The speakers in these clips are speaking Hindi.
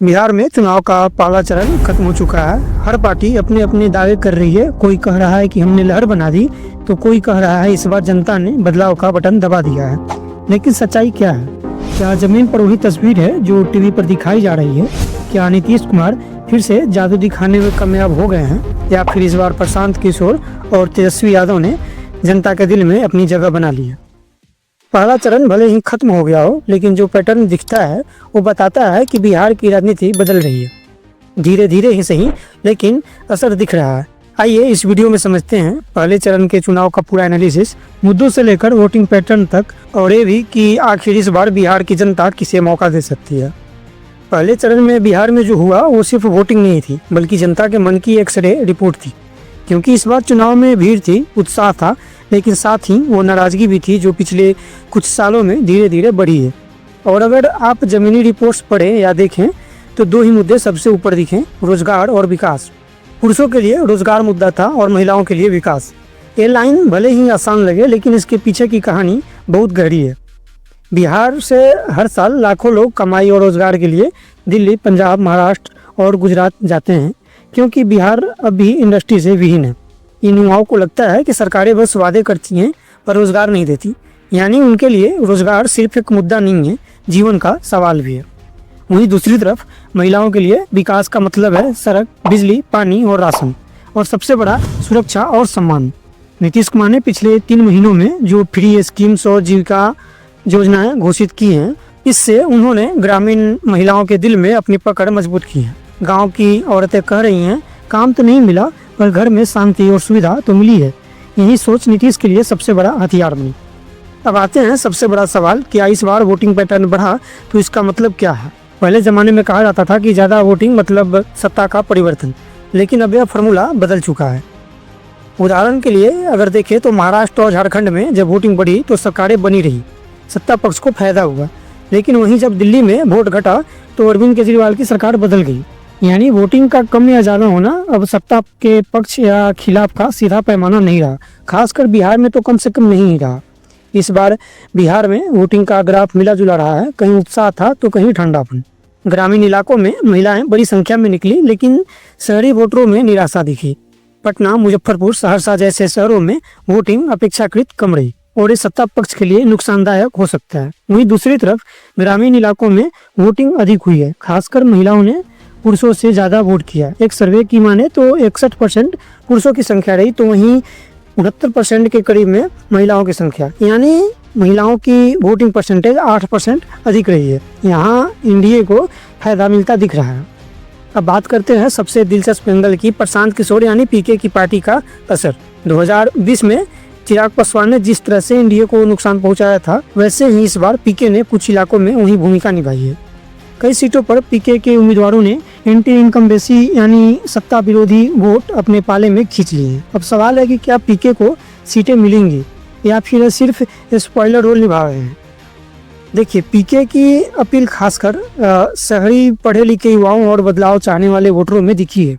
बिहार में चुनाव का पहला चरण खत्म हो चुका है। हर पार्टी अपने अपने दावे कर रही है। कोई कह रहा है कि हमने लहर बना दी, तो कोई कह रहा है इस बार जनता ने बदलाव का बटन दबा दिया है। लेकिन सच्चाई क्या है? क्या जमीन पर वही तस्वीर है जो टीवी पर दिखाई जा रही है? क्या नीतीश कुमार फिर से जादू दिखाने में कामयाब हो गए हैं, या फिर इस बार प्रशांत किशोर और तेजस्वी यादव ने जनता के दिल में अपनी जगह बना ली है? पहला चरण भले ही खत्म हो गया हो, लेकिन जो पैटर्न दिखता है वो बताता है कि बिहार की राजनीति बदल रही है। धीरे धीरे ही सही, लेकिन असर दिख रहा है। आइए इस वीडियो में समझते हैं पहले चरण के चुनाव का पूरा एनालिसिस, मुद्दों से लेकर वोटिंग पैटर्न तक, और ये भी कि आखिर इस बार बिहार की जनता किसे मौका दे सकती है। पहले चरण में बिहार में जो हुआ वो सिर्फ वोटिंग नहीं थी, बल्कि जनता के मन की एक्सरे रिपोर्ट थी। क्योंकि इस बार चुनाव में भीड़ थी, उत्साह था, लेकिन साथ ही वो नाराजगी भी थी जो पिछले कुछ सालों में धीरे धीरे बढ़ी है। और अगर आप जमीनी रिपोर्ट्स पढ़ें या देखें तो दो ही मुद्दे सबसे ऊपर दिखें, रोजगार और विकास। पुरुषों के लिए रोजगार मुद्दा था और महिलाओं के लिए विकास। ये लाइन भले ही आसान लगे, लेकिन इसके पीछे की कहानी बहुत गहरी है। बिहार से हर साल लाखों लोग कमाई और रोजगार के लिए दिल्ली, पंजाब, महाराष्ट्र और गुजरात जाते हैं, क्योंकि बिहार अभी इंडस्ट्री से विहीन है। इन युवाओं को लगता है कि सरकारें बस वादे करती हैं पर रोजगार नहीं देती। यानी उनके लिए रोजगार सिर्फ एक मुद्दा नहीं है, जीवन का सवाल भी है। वहीं दूसरी तरफ महिलाओं के लिए विकास का मतलब है सड़क, बिजली, पानी और राशन, और सबसे बड़ा सुरक्षा और सम्मान। नीतीश कुमार ने पिछले 3 महीनों में जो फ्री स्कीम्स और जीविका योजनाएं घोषित की हैं, इससे उन्होंने ग्रामीण महिलाओं के दिल में अपनी पकड़ मजबूत की है। गाँव की औरतें कह रही हैं, काम तो नहीं मिला पर घर में शांति और सुविधा तो मिली है। यही सोच नीतीश के लिए सबसे बड़ा हथियार बनी। अब आते हैं सबसे बड़ा सवाल, क्या इस बार वोटिंग पैटर्न बढ़ा तो इसका मतलब क्या है? पहले ज़माने में कहा जाता था कि ज़्यादा वोटिंग मतलब सत्ता का परिवर्तन, लेकिन अब यह फॉर्मूला बदल चुका है। उदाहरण के लिए अगर देखें तो महाराष्ट्र और झारखंड में जब वोटिंग बढ़ी तो सरकारें बनी रही, सत्ता पक्ष को फायदा हुआ। लेकिन वहीं जब दिल्ली में वोट घटा तो अरविंद केजरीवाल की सरकार बदल गई। यानी वोटिंग का कम या ज़्यादा होना अब सत्ता के पक्ष या खिलाफ का सीधा पैमाना नहीं रहा, खासकर बिहार में तो कम से कम नहीं रहा। इस बार बिहार में वोटिंग का ग्राफ मिला जुला रहा है, कहीं उत्साह था तो कहीं ठंडापन। ग्रामीण इलाकों में महिलाएं बड़ी संख्या में निकली, लेकिन शहरी वोटरों में निराशा दिखी। पटना, मुजफ्फरपुर, सहरसा जैसे शहरों में वोटिंग अपेक्षाकृत कम रही, और ये सत्ता पक्ष के लिए नुकसानदायक हो सकता है। वहीं दूसरी तरफ ग्रामीण इलाकों में वोटिंग अधिक हुई है, खासकर महिलाओं ने पुरुषों से ज़्यादा वोट किया। एक सर्वे की माने तो 61% पुरुषों की संख्या रही, तो वहीं 69% के करीब में महिलाओं की संख्या, यानी महिलाओं की वोटिंग परसेंटेज 8% अधिक रही है। यहाँ एनडीए को फायदा मिलता दिख रहा है। अब बात करते हैं सबसे दिलचस्प एंगल की, प्रशांत किशोर यानी पीके की पार्टी का असर। 2020 में चिराग पासवान ने जिस तरह से एनडीए को नुकसान पहुंचाया था, वैसे ही इस बार पीके ने कुछ इलाकों में वही भूमिका निभाई है। कई सीटों पर पीके के उम्मीदवारों ने एंटी इनकम्बेंसी यानी सत्ता विरोधी वोट अपने पाले में खींच लिए हैं। अब सवाल है कि क्या पीके को सीटें मिलेंगी या फिर सिर्फ स्पॉइलर रोल निभा रहे हैं। देखिए, पीके की अपील खासकर शहरी पढ़े लिखे युवाओं और बदलाव चाहने वाले वोटरों में दिखी है,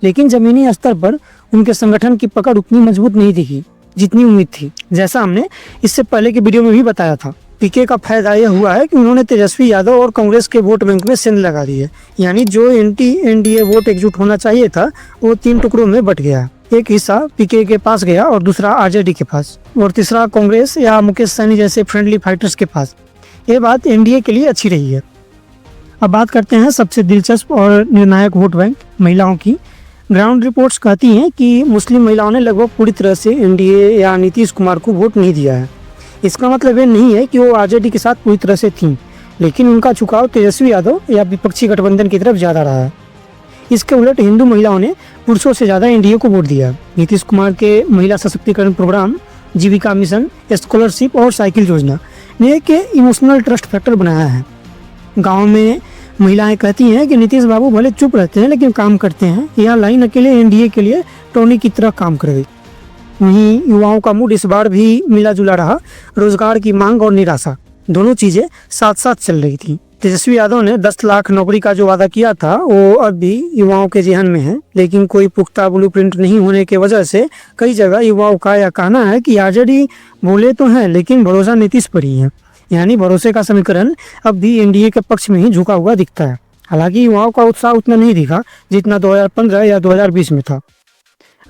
लेकिन जमीनी स्तर पर उनके संगठन की पकड़ उतनी मजबूत नहीं दिखी जितनी उम्मीद थी। जैसा हमने इससे पहले के वीडियो में भी बताया था, पीके का फायदा यह हुआ है कि उन्होंने तेजस्वी यादव और कांग्रेस के वोट बैंक में सेंध लगा दी है। यानी जो एंटी एनडीए वोट एकजुट होना चाहिए था वो 3 टुकड़ों में बट गया। एक हिस्सा पीके के पास गया और दूसरा आरजेडी के पास, और तीसरा कांग्रेस या मुकेश सहनी जैसे फ्रेंडली फाइटर्स के पास। ये बात एनडीए के लिए अच्छी रही है। अब बात करते हैं सबसे दिलचस्प और निर्णायक वोट बैंक, महिलाओं की। ग्राउंड रिपोर्ट्स कहती हैं कि मुस्लिम महिलाओं ने लगभग पूरी तरह से एनडीए या नीतीश कुमार को वोट नहीं दिया है। इसका मतलब ये नहीं है कि वो आरजेडी के साथ पूरी तरह से थीं, लेकिन उनका झुकाव तेजस्वी यादव या विपक्षी गठबंधन की तरफ ज़्यादा रहा है। इसके उलट हिंदू महिलाओं ने पुरुषों से ज़्यादा एनडीए को वोट दिया। नीतीश कुमार के महिला सशक्तिकरण प्रोग्राम, जीविका मिशन, स्कॉलरशिप और साइकिल योजना ने एक इमोशनल ट्रस्ट फैक्टर बनाया है। गाँव में महिलाएं कहती हैं कि नीतीश बाबू भले चुप रहते हैं लेकिन काम करते हैं। यह लाइन अकेले एनडीए के लिए टोनी की तरह काम कर गई। वहीं युवाओं का मूड इस बार भी मिला जुला रहा। रोजगार की मांग और निराशा दोनों चीजें साथ साथ चल रही थी। तेजस्वी यादव ने 10 लाख नौकरी का जो वादा किया था वो अब भी युवाओं के जहन में है, लेकिन कोई पुख्ता ब्लूप्रिंट नहीं होने की वजह से कई जगह युवाओं का यह कहना है कि आरजेडी बोले तो हैं लेकिन भरोसा नीतीश पर ही है। यानी भरोसे का समीकरण अब भी एनडीए के पक्ष में ही झुका हुआ दिखता है। हालांकि युवाओं का उत्साह उतना नहीं दिखा जितना 2015 या 2020 में था।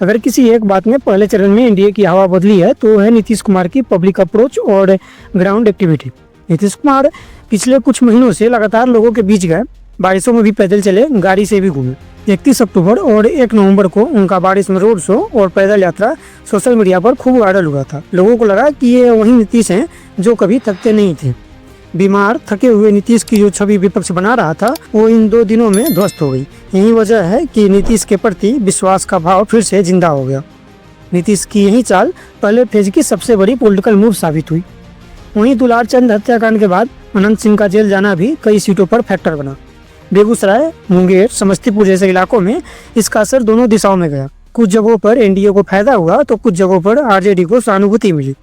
अगर किसी एक बात में पहले चरण में एनडीए की हवा बदली है तो है नीतीश कुमार की पब्लिक अप्रोच और ग्राउंड एक्टिविटी। नीतीश कुमार पिछले कुछ महीनों से लगातार लोगों के बीच गए, बारिशों में भी पैदल चले, गाड़ी से भी घूमे। 31 अक्टूबर और 1 नवंबर को उनका बारिश में रोड शो और पैदल यात्रा सोशल मीडिया पर खूब वायरल हुआ था। लोगों को लगा कि ये वही नीतीश हैं जो कभी थकते नहीं थे। बीमार थके हुए नीतीश की जो छवि विपक्ष बना रहा था वो इन 2 दिनों में ध्वस्त हो गई। यही वजह है कि नीतीश के प्रति विश्वास का भाव फिर से जिंदा हो गया। नीतीश की यही चाल पहले फेज की सबसे बड़ी पॉलिटिकल मूव साबित हुई। वहीं दुलार चंद हत्याकांड के बाद अनंत सिंह का जेल जाना भी कई सीटों पर फैक्टर बना। बेगूसराय, मुंगेर, समस्तीपुर जैसे इलाकों में इसका असर दोनों दिशाओं में गया। कुछ जगहों पर एनडीए को फायदा हुआ तो कुछ जगहों पर आरजेडी को सहानुभूति मिली।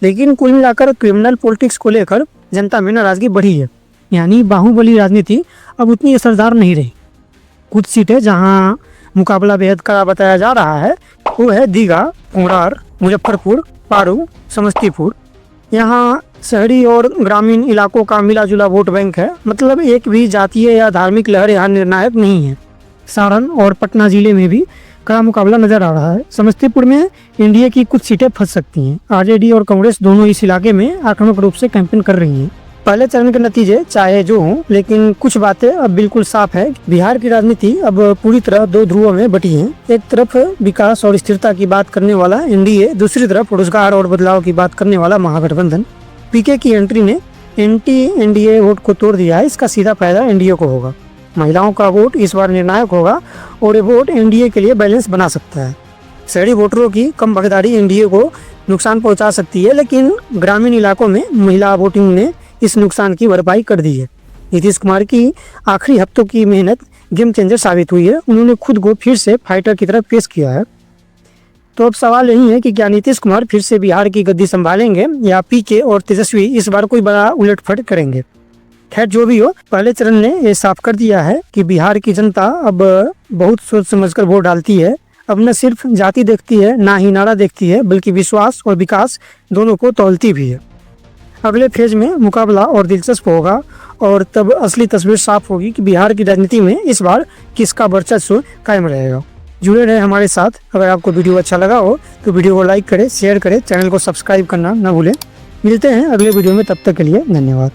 लेकिन कुल मिलाकर क्रिमिनल पॉलिटिक्स को लेकर जनता में नाराजगी बढ़ी है। यानी बाहुबली राजनीति अब उतनी असरदार नहीं रही। कुछ सीटें जहां मुकाबला बेहद कड़ा बताया जा रहा है वो है दीघा, कोरार, मुजफ्फरपुर, पारू, समस्तीपुर। यहाँ शहरी और ग्रामीण इलाकों का मिला जुला वोट बैंक है, मतलब एक भी जातीय या धार्मिक लहर यहाँ निर्णायक नहीं है। सारण और पटना जिले में भी कड़ा मुकाबला नजर आ रहा है। समस्तीपुर में एनडीए की कुछ सीटें फंस सकती हैं। आरजेडी और कांग्रेस दोनों इस इलाके में आक्रामक रूप से कैंपेन कर रही हैं। पहले चरण के नतीजे चाहे जो हों, लेकिन कुछ बातें अब बिल्कुल साफ है। बिहार की राजनीति अब पूरी तरह 2 ध्रुवों में बटी है। एक तरफ विकास और स्थिरता की बात करने वाला एनडीए, दूसरी तरफ रोजगार और बदलाव की बात करने वाला महागठबंधन। पीके की एंट्री ने एंटी एनडीए वोट को तोड़ दिया है। इसका सीधा फायदा एनडीए को होगा। महिलाओं का वोट इस बार निर्णायक होगा और ये वोट एनडीए के लिए बैलेंस बना सकता है। शहरी वोटरों की कम भागीदारी एनडीए को नुकसान पहुंचा सकती है, लेकिन ग्रामीण इलाकों में महिला वोटिंग ने इस नुकसान की भरपाई कर दी है। नीतीश कुमार की आखिरी हफ्तों की मेहनत गेम चेंजर साबित हुई है। उन्होंने खुद को फिर से फाइटर की तरफ पेश किया है। तो अब सवाल यही है कि क्या नीतीश कुमार फिर से बिहार की गद्दी संभालेंगे या पीके और तेजस्वी इस बार कोई बड़ा उलटफेर करेंगे। खैर जो भी हो, पहले चरण ने यह साफ कर दिया है कि बिहार की जनता अब बहुत सोच समझकर वोट डालती है। अब न सिर्फ जाति देखती है, ना ही नारा देखती है, बल्कि विश्वास और विकास दोनों को तौलती भी है। अगले फेज में मुकाबला और दिलचस्प होगा और तब असली तस्वीर साफ होगी कि बिहार की राजनीति में इस बार किसका वर्चस्व कायम रहेगा। जुड़े रहे हमारे साथ। अगर आपको वीडियो अच्छा लगा हो तो वीडियो को लाइक करें, शेयर करें, चैनल को सब्सक्राइब करना ना भूलें। मिलते हैं अगले वीडियो में, तब तक के लिए धन्यवाद।